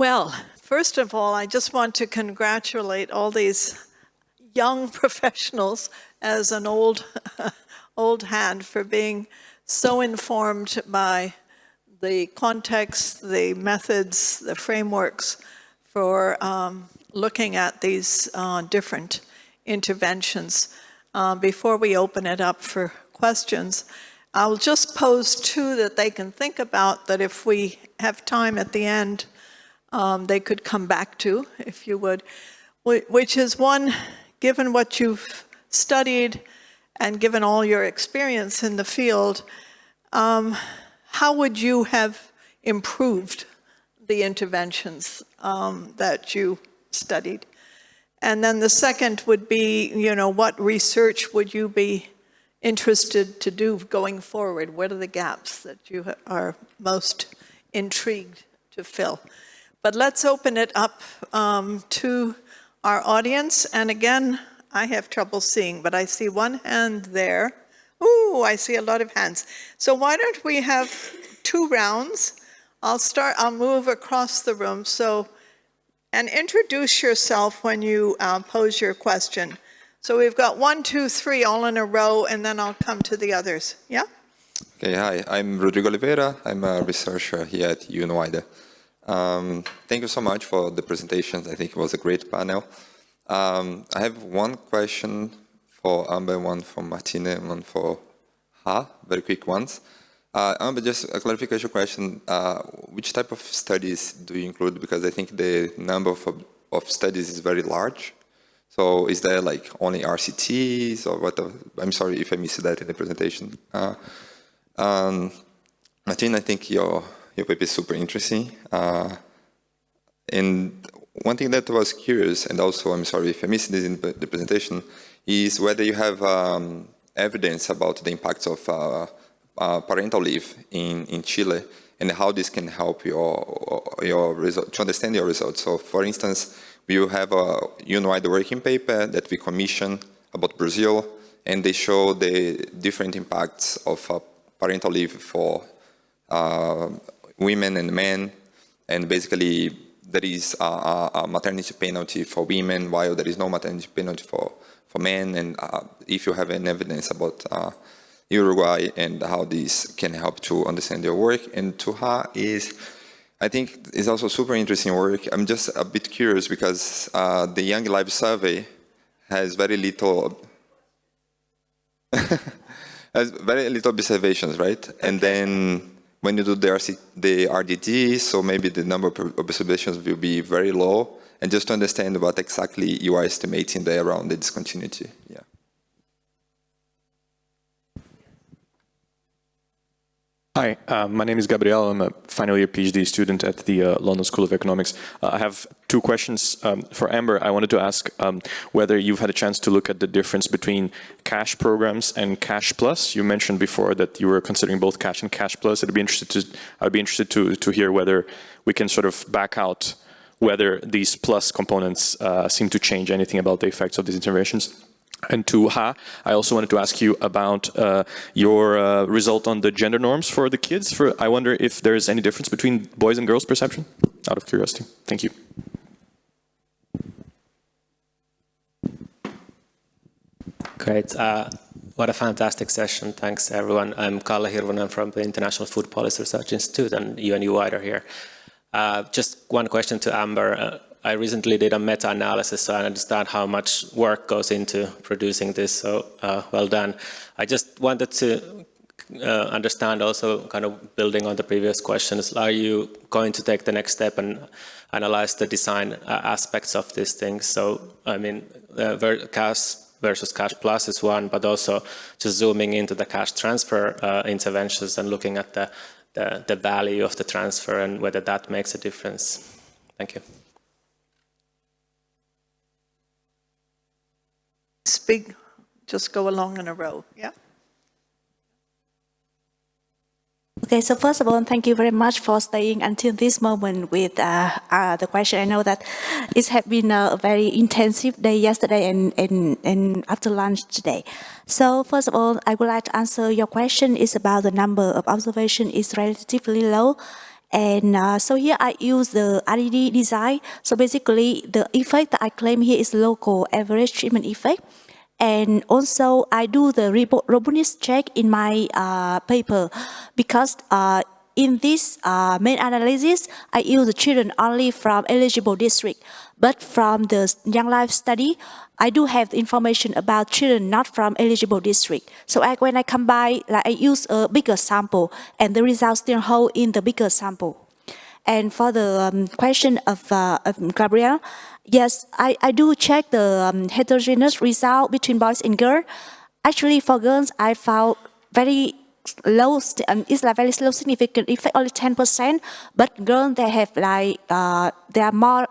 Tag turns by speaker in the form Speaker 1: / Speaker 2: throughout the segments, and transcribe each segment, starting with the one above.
Speaker 1: Well, first of all, I just want to congratulate all these young professionals as an old hand for being so informed by the context, the methods, the frameworks for looking at these different interventions. Before we open it up for questions, I'll just pose two that they can think about, that if we have time at the end, they could come back to, if you would, which is one, given what you've studied and given all your experience in the field, how would you have improved the interventions that you studied? And then the second would be, what research would you be interested to do going forward? What are the gaps that you are most intrigued to fill? But let's open it up to our audience. And again, I have trouble seeing, but I see one hand there. Ooh, I see a lot of hands. So why don't we have 2 rounds? I'll move across the room. And introduce yourself when you pose your question. So we've got 1, 2, 3 all in a row, and then I'll come to the others. Yeah?
Speaker 2: Okay, hi, I'm Rodrigo Oliveira. I'm a researcher here at UNU-WIDER. Thank you so much for the presentations. I think it was a great panel. I have one question for Amber, one for Martina, and one for Ha, very quick ones. Amber, just a clarification question. Which type of studies do you include? Because I think the number of studies is very large. So is there like only RCTs or what? I'm sorry if I missed that in the presentation. Martina, I think your paper is super interesting. And one thing that was curious, and also I'm sorry if I missed this in the presentation, is whether you have evidence about the impacts of parental leave in Chile and how this can help your result, to understand your results. So for instance, we have a UNU-WIDER working paper that we commissioned about Brazil, and they show the different impacts of parental leave for women and men, and basically there is a maternity penalty for women while there is no maternity penalty for men, and if you have any evidence about Uruguay and how this can help to understand your work. And Tuha I think it's also super interesting work. I'm just a bit curious because the Young Life survey has very little observations, right? Okay. And then when you do the RDT, so maybe the number of observations will be very low. And just to understand what exactly you are estimating there around the discontinuity. Yeah.
Speaker 3: Hi, my name is Gabriel. I'm a final year PhD student at the London School of Economics. I have 2 questions for Amber. I wanted to ask whether you've had a chance to look at the difference between cash programs and cash plus. You mentioned before that you were considering both cash and cash plus. I'd be interested to hear whether we can sort of back out whether these plus components seem to change anything about the effects of these interventions. And to Ha, I also wanted to ask you about your result on the gender norms for the kids. I wonder if there is any difference between boys and girls' perception, out of curiosity. Thank you.
Speaker 4: Great. What a fantastic session. Thanks, everyone. I'm Kalle Hirvonen from the International Food Policy Research Institute and UNU-WIDER here. Just one question to Amber. I recently did a meta-analysis, so I understand how much work goes into producing this, so well done. I just wanted to understand also, kind of building on the previous questions, are you going to take the next step and analyze the design aspects of these things? So, I mean, cash versus cash plus is one, but also just zooming into the cash transfer interventions and looking at the value of the transfer and whether that makes a difference. Thank you.
Speaker 1: Speak, just go along in a row, yeah?
Speaker 5: Okay, so first of all, thank you very much for staying until this moment with the question. I know that it has been a very intensive day yesterday and after lunch today. So first of all, I would like to answer your question is about the number of observation is relatively low. And so here I use the RDD design. So basically the effect that I claim here is local average treatment effect. And also I do the robustness check in my paper because in this main analysis, I use the children only from eligible district. But from the Young Life study, I do have the information about children not from eligible district. So when I combine, like I use a bigger sample, and the results still hold in the bigger sample. And for the question of Gabrielle, yes, I do check the heterogeneous result between boys and girls. Actually, for girls, I found very low, it's like very slow significant effect, only 10%. But girls, they have like, they are more,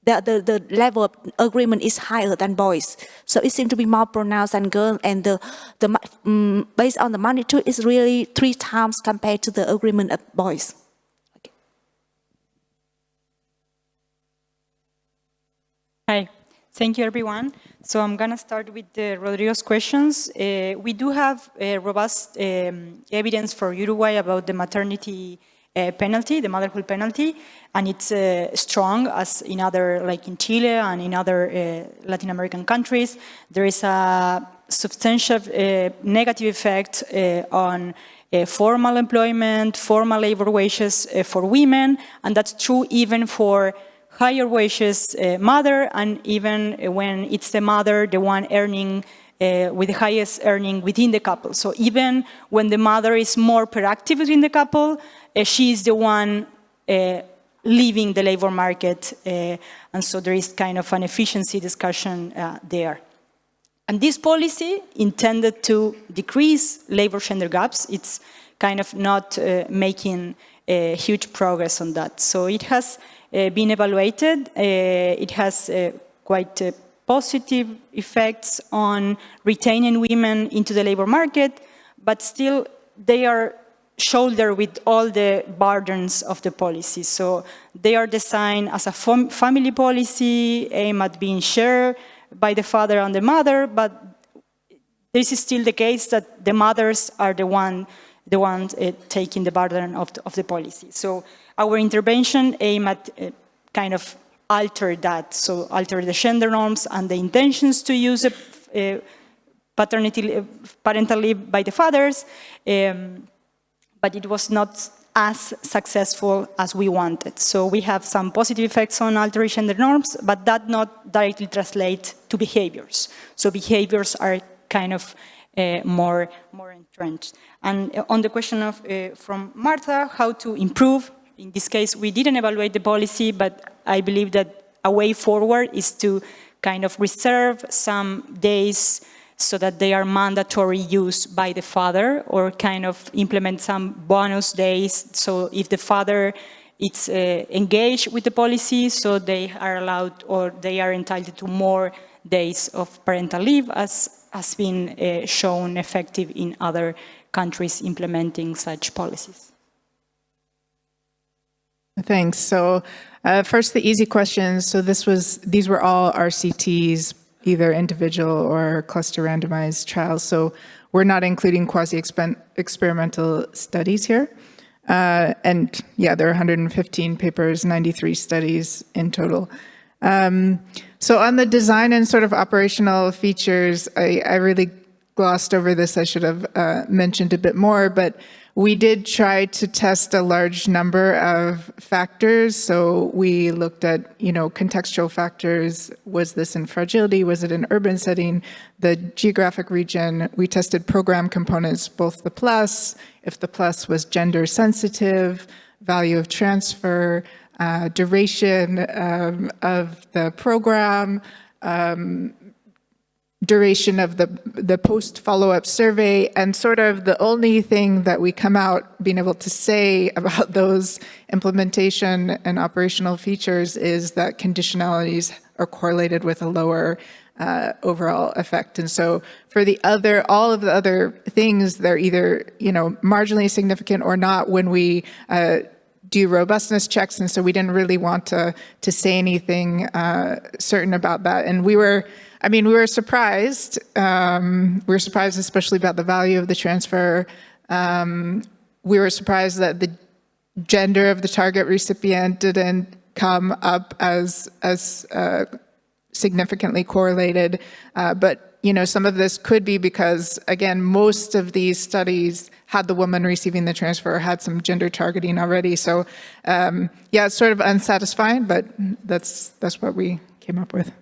Speaker 5: the level of agreement is higher than boys. So it seems to be more pronounced than girls, and based on the magnitude, it's really 3 times compared to the agreement of boys.
Speaker 6: Hi, thank you everyone. So I'm gonna start with Rodrigo's questions. We do have robust evidence for Uruguay about the maternity penalty, the motherhood penalty, and it's strong as in other, like in Chile and in other Latin American countries. There is a substantial negative effect on formal employment, formal labor wages for women, and that's true even for higher wages mother, and even when it's the mother, the one earning with the highest earning within the couple. So even when the mother is more proactive within the couple, she is the one leaving the labor market, and so there is kind of an efficiency discussion there. And this policy intended to decrease labor gender gaps. It's kind of not making huge progress on that. So it has been evaluated. It has quite positive effects on retaining women into the labor market, but still they are shouldered with all the burdens of the policy. So they are designed as a family policy aimed at being shared by the father and the mother, but this is still the case that the mothers are the ones taking the burden of the policy. So our intervention aimed at kind of alter that, so alter the gender norms and the intentions to use parental leave by the fathers, but it was not as successful as we wanted. So we have some positive effects on altering gender norms, but that not directly translate to behaviors. So behaviors are kind of more entrenched. And on the question of from Martha, how to improve, in this case, we didn't evaluate the policy, but I believe that a way forward is to kind of reserve some days so that they are mandatory use by the father, or kind of implement some bonus days. So if the father is engaged with the policy, so they are allowed, or they are entitled to more days of parental leave, as has been shown effective in other countries implementing such policies.
Speaker 7: Thanks. So first, the easy questions. So these were all RCTs, either individual or cluster randomized trials. So we're not including quasi-experimental studies here. And yeah, there are 115 papers, 93 studies in total. So on the design and sort of operational features, I really glossed over this. I should have mentioned a bit more, but we did try to test a large number of factors. So we looked at, contextual factors. Was this in fragility? Was it an urban setting? The geographic region. We tested program components, both the plus, if the plus was gender sensitive, value of transfer, duration of the program, duration of the post follow-up survey, and sort of the only thing that we come out being able to say about those implementation and operational features is that conditionalities are correlated with a lower overall effect. And so for all of the other things, they're either, marginally significant or not when we do robustness checks. And so we didn't really want to say anything certain about that. And we were surprised. We were surprised especially about the value of the transfer. We were surprised that gender of the target recipient didn't come up as significantly correlated. But some of this could be because, again, most of these studies had the woman receiving the transfer had some gender targeting already. So yeah, it's sort of unsatisfying, but that's what we came up with.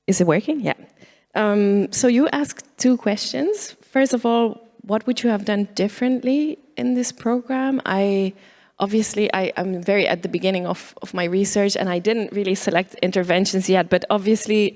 Speaker 8: Is it working? Yeah. So you asked two questions. First of all, what would you have done differently in this program? Obviously, I'm very at the beginning of my research, and I didn't really select interventions yet, but obviously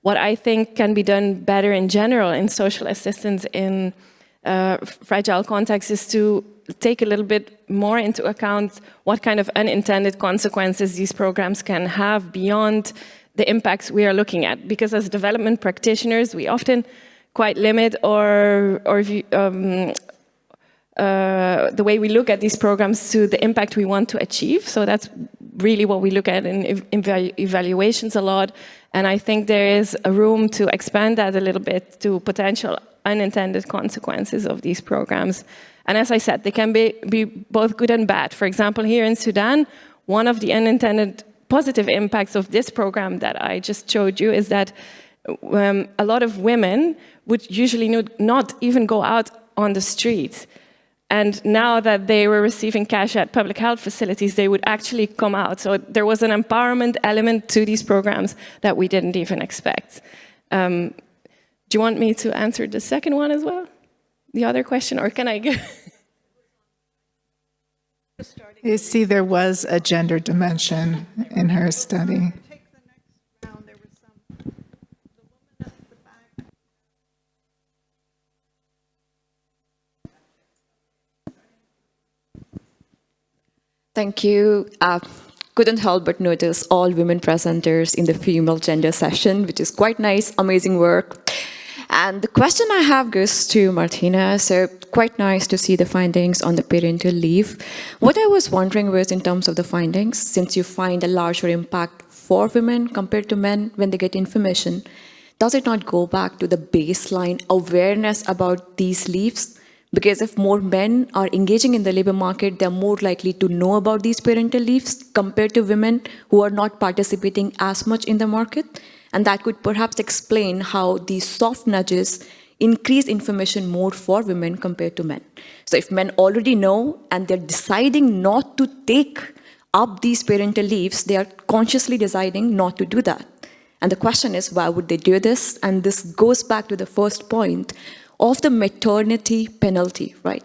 Speaker 8: what I think can be done better in general in social assistance in fragile contexts is to take a little bit more into account what kind of unintended consequences these programs can have beyond the impacts we are looking at. Because as development practitioners, we often quite limit the way we look at these programs to the impact we want to achieve. So that's really what we look at in evaluations a lot. And I think there is a room to expand that a little bit to potential unintended consequences of these programs. And as I said, they can be both good and bad. For example, here in Sudan, one of the unintended positive impacts of this program that I just showed you is that a lot of women would usually not even go out on the streets. And now that they were receiving cash at public health facilities, they would actually come out. So there was an empowerment element to these programs that we didn't even expect. Do you want me to answer the second one as well? The other question, or can I go?
Speaker 7: You see, there was a gender dimension in her study.
Speaker 9: Thank you. Couldn't help but notice all women presenters in the female gender session, which is quite nice, amazing work. And the question I have goes to Martina. So quite nice to see the findings on the parental leave. What I was wondering was in terms of the findings, since you find a larger impact for women compared to men when they get information, does it not go back to the baseline awareness about these leaves? Because if more men are engaging in the labor market, they're more likely to know about these parental leaves compared to women who are not participating as much in the market. And that could perhaps explain how these soft nudges increase information more for women compared to men. So if men already know and they're deciding not to take up these parental leaves, they are consciously deciding not to do that. And the question is, why would they do this? And this goes back to the first point of the maternity penalty, right?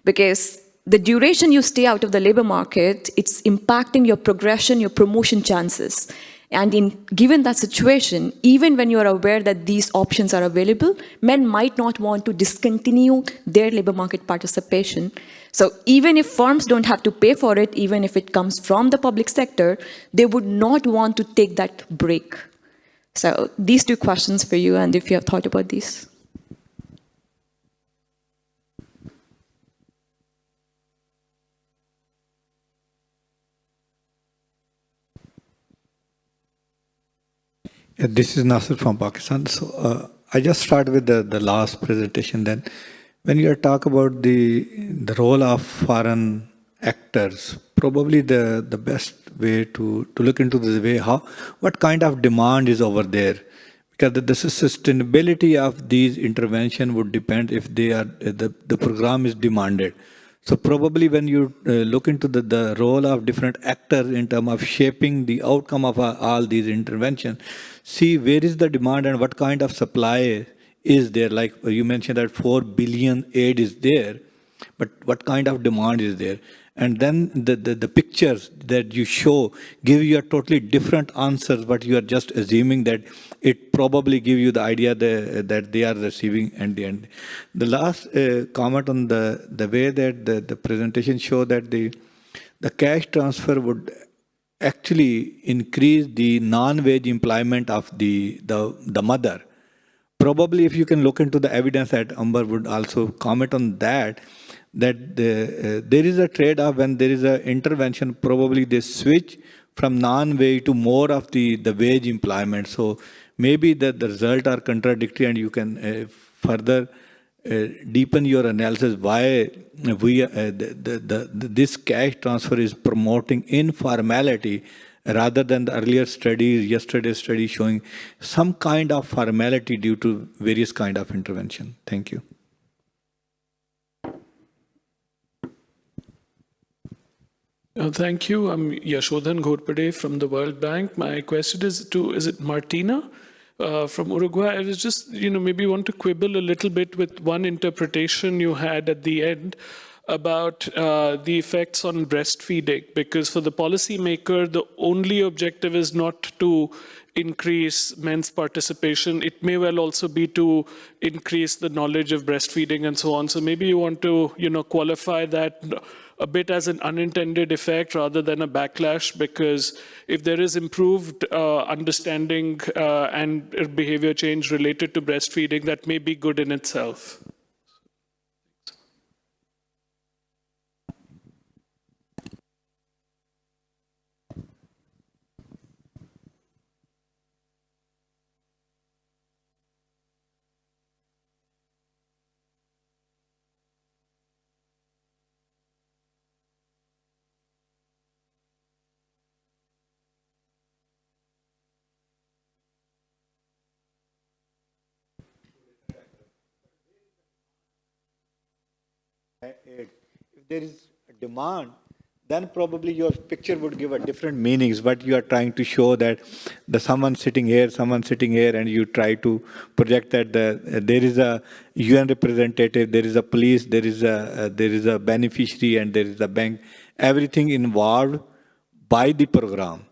Speaker 9: Because the duration you stay out of the labor market, it's impacting your progression, your promotion chances. And given that situation, even when you are aware that these options are available, men might not want to discontinue their labor market participation. So even if firms don't have to pay for it, even if it comes from the public sector, they would not want to take that break. So these two questions for you, and if you have thought about these.
Speaker 10: Yeah, this is Nasir from Pakistan. So I just start with the last presentation. Then, when you talk about the role of foreign actors, probably the best way to look into this way, what kind of demand is over there, because the sustainability of these intervention would depend if they are the program is demanded. So probably when you look into the role of different actors in terms of shaping the outcome of all these interventions, see where is the demand and what kind of supply is there. Like you mentioned that 4 billion aid is there, but what kind of demand is there? And then the pictures that you show give you a totally different answers, but you are just assuming that it probably give you the idea that they are receiving at the end. The last comment on the way that the presentation show that the cash transfer would actually increase the non-wage employment of the mother. Probably if you can look into the evidence that Amber would also comment on that, that there is a trade-off when there is an intervention, probably they switch from non-wage to more of the wage employment. So maybe the results are contradictory, and you can further deepen your analysis why this cash transfer is promoting informality rather than the earlier studies, yesterday's study showing some kind of formality due to various kind of intervention. Thank you.
Speaker 11: Thank you. I'm Yashodhan Ghorpade from the World Bank. My question is it Martina from Uruguay? I was just, maybe want to quibble a little bit with one interpretation you had at the end about the effects on breastfeeding, because for the policymaker, the only objective is not to increase men's participation. It may well also be to increase the knowledge of breastfeeding and so on. So maybe you want to, qualify that a bit as an unintended effect rather than a backlash, because if there is improved understanding and behavior change related to breastfeeding, that may be good in itself.
Speaker 10: If there is a demand, then probably your picture would give a different meanings. But you are trying to show that someone sitting here, and you try to project that there is a UN representative, there is a police, there is a beneficiary, and there is a bank. Everything involved by the program.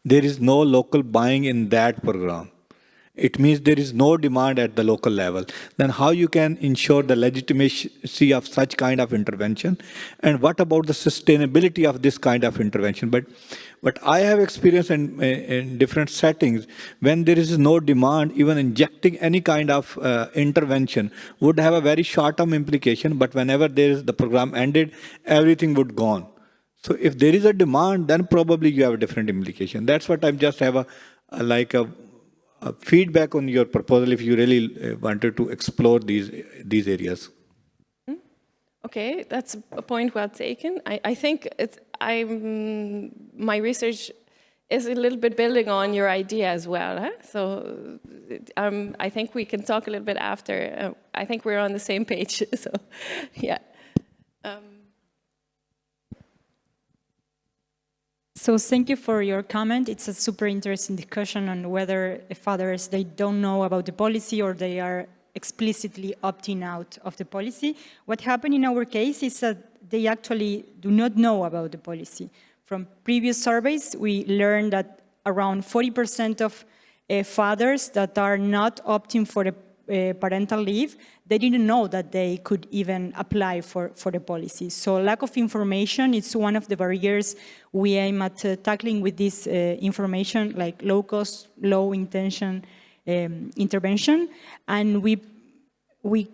Speaker 10: There is no local buying in that program. It means there is no demand at the local level. Then how you can ensure the legitimacy of such kind of intervention? And what about the sustainability of this kind of intervention? But I have experience in different settings when there is no demand, even injecting any kind of intervention would have a very short-term implication. But whenever the program ended, everything would gone. So if there is a demand, then probably you have a different implication. That's what I just have a feedback on your proposal if you really wanted to explore these areas.
Speaker 8: Okay, that's a point well taken. I think my research is a little bit building on your idea as well. Huh? So I think we can talk a little bit after. I think we're on the same page. So yeah.
Speaker 6: So thank you for your comment. It's a super interesting discussion on whether fathers, they don't know about the policy or they are explicitly opting out of the policy. What happened in our case is that they actually do not know about the policy. From previous surveys, we learned that around 40% of fathers that are not opting for a parental leave, they didn't know that they could even apply for the policy. So lack of information is one of the barriers we aim at tackling with this information, like low-cost, low-intention intervention. And we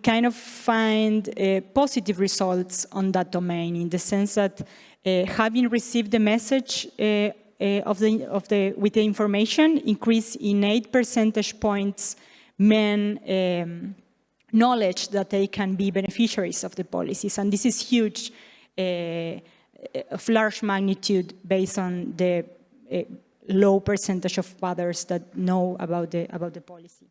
Speaker 6: kind of find positive results on that domain, in the sense that having received the message with the information, increase in 8 percentage points men knowledge that they can be beneficiaries of the policies. And this is huge, of large magnitude, based on the low percentage of fathers that know about the policy.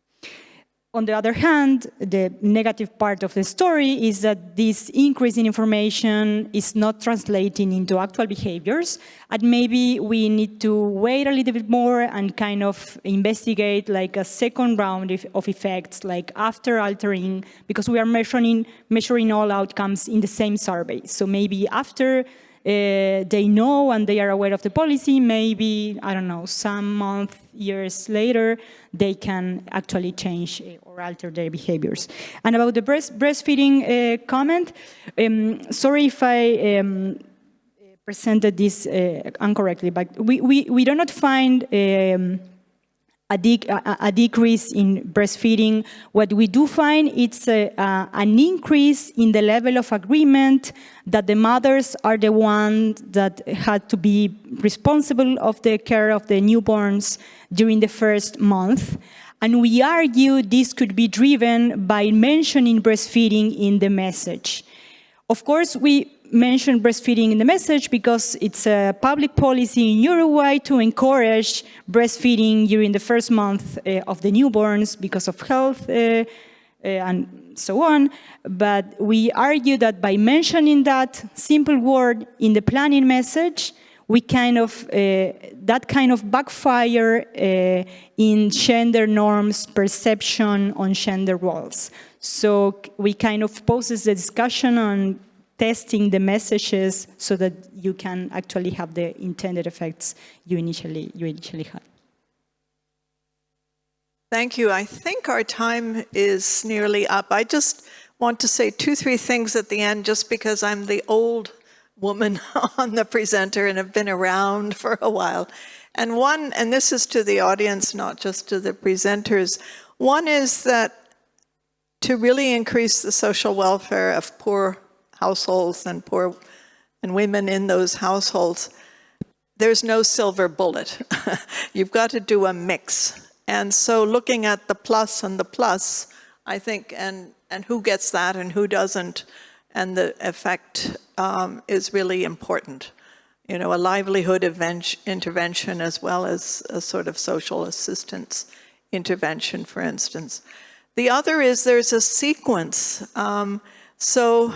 Speaker 6: On the other hand, the negative part of the story is that this increase in information is not translating into actual behaviors, and maybe we need to wait a little bit more and kind of investigate like a second round of effects, like after altering, because we are measuring all outcomes in the same survey. So maybe after they know and they are aware of the policy, maybe, I don't know, some months, years later, they can actually change or alter their behaviors. And about the breastfeeding comment, sorry if I presented this incorrectly, but we do not find a decrease in breastfeeding. What we do find is an increase in the level of agreement that the mothers are the ones that had to be responsible of the care of the newborns during the first month. And we argue this could be driven by mentioning breastfeeding in the message. Of course, we mention breastfeeding in the message because it's a public policy in Uruguay to encourage breastfeeding during the first month of the newborns because of health and so on. But we argue that by mentioning that simple word in the planning message, we that kind of backfire in gender norms, perception on gender roles. So we kind of poses the discussion on testing the messages so that you can actually have the intended effects you initially had.
Speaker 1: Thank you. I think our time is nearly up. I just want to say 2-3 things at the end, just because I'm the old woman on the presenter and have been around for a while. And one, and this is to the audience, not just to the presenters, one is that to really increase the social welfare of poor households and women in those households, there's no silver bullet. You've got to do a mix. And so looking at the plus and the plus, I think, and who gets that and who doesn't, and the effect is really important. You know, a livelihood intervention as well as a sort of social assistance intervention, for instance. The other is there's a sequence. So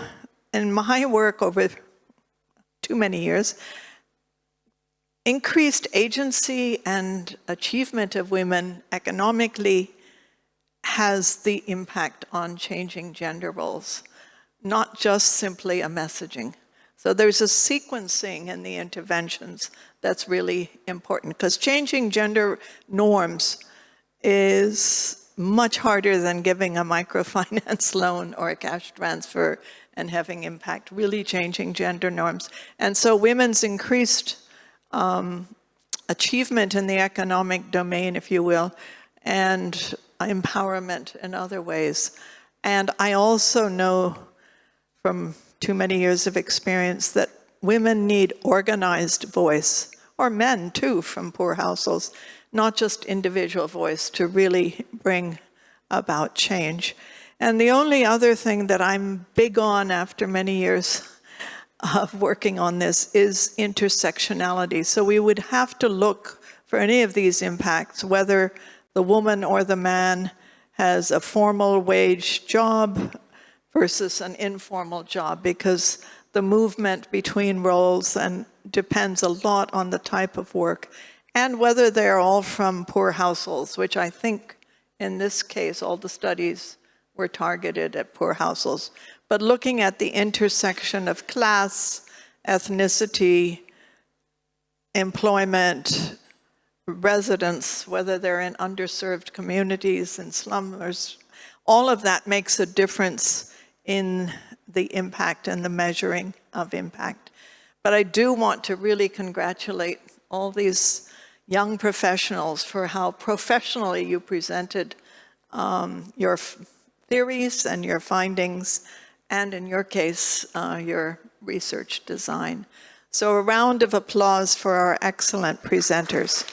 Speaker 1: in my work over too many years, increased agency and achievement of women economically has the impact on changing gender roles, not just simply a messaging. So there's a sequencing in the interventions that's really important, because changing gender norms is much harder than giving a microfinance loan or a cash transfer and having impact, really changing gender norms. And so women's increased achievement in the economic domain, if you will, and empowerment in other ways. And I also know from too many years of experience that women need organized voice, or men too from poor households, not just individual voice, to really bring about change. And the only other thing that I'm big on after many years of working on this is intersectionality. So we would have to look for any of these impacts, whether the woman or the man has a formal wage job versus an informal job, because the movement between roles and depends a lot on the type of work and whether they're all from poor households, which I think in this case, all the studies were targeted at poor households. But looking at the intersection of class, ethnicity, employment, residents, whether they're in underserved communities and slums, all of that makes a difference in the impact and the measuring of impact. But I do want to really congratulate all these young professionals for how professionally you presented your theories and your findings, and in your case, your research design. So a round of applause for our excellent presenters.